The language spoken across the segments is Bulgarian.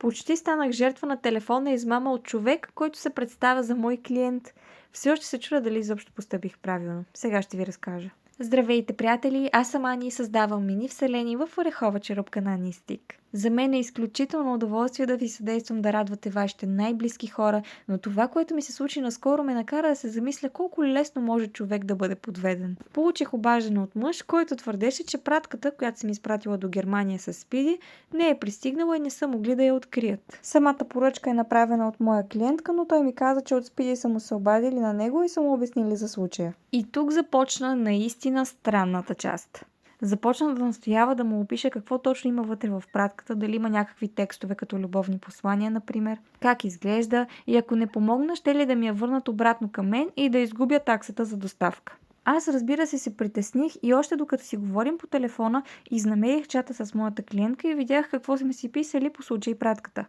Почти станах жертва на телефонна измама от човек, който се представя за мой клиент. Все още се чудя дали изобщо постъпих правилно. Сега ще ви разкажа. Здравейте, приятели! Аз съм Ани и създавам мини вселени в орехова черупка на Анистик. За мен е изключително удоволствие да ви съдействам да радвате вашите най-близки хора, но това, което ми се случи наскоро, ме накара да се замисля колко лесно може човек да бъде подведен. Получих обаждане от мъж, който твърдеше, че пратката, която съм изпратила до Германия с Спиди, не е пристигнала и не са могли да я открият. Самата поръчка е направена от моя клиентка, но той ми каза, че от Спиди са му се обадили на него и са му обяснили за случая. И тук започна наистина странната част. Започна да настоява да му опише какво точно има вътре в пратката, дали има някакви текстове като любовни послания, например, как изглежда и ако не помогна, ще ли да ми я върнат обратно към мен и да изгубя таксата за доставка. Аз, разбира се притесних и още докато си говорим по телефона, изнамерих чата с моята клиентка и видях какво сме си писали по случай пратката.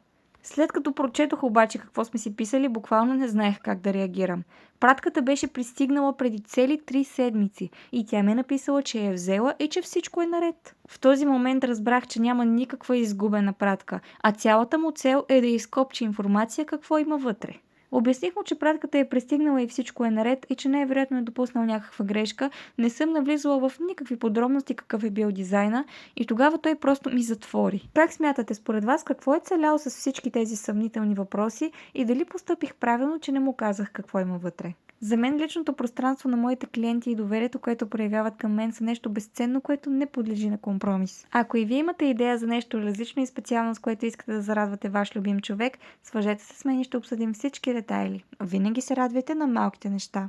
След като прочетох обаче какво сме си писали, буквално не знаех как да реагирам. Пратката беше пристигнала преди цели 3 седмици и тя ме е написала, че я е взела и че всичко е наред. В този момент разбрах, че няма никаква изгубена пратка, а цялата му цел е да изкопчи информация какво има вътре. Обясних му, че пратката е пристигнала и всичко е наред и че най-вероятно е допуснал някаква грешка, не съм навлизала в никакви подробности какъв е бил дизайна и тогава той просто ми затвори. Как смятате според вас какво е целял с всички тези съмнителни въпроси и дали постъпих правилно, че не му казах какво има вътре? За мен личното пространство на моите клиенти и доверието, което проявяват към мен, са нещо безценно, което не подлежи на компромис. Ако и вие имате идея за нещо различно и специално, с което искате да зарадвате ваш любим човек, свържете се с мен и ще обсъдим всички детайли. Винаги се радвайте на малките неща.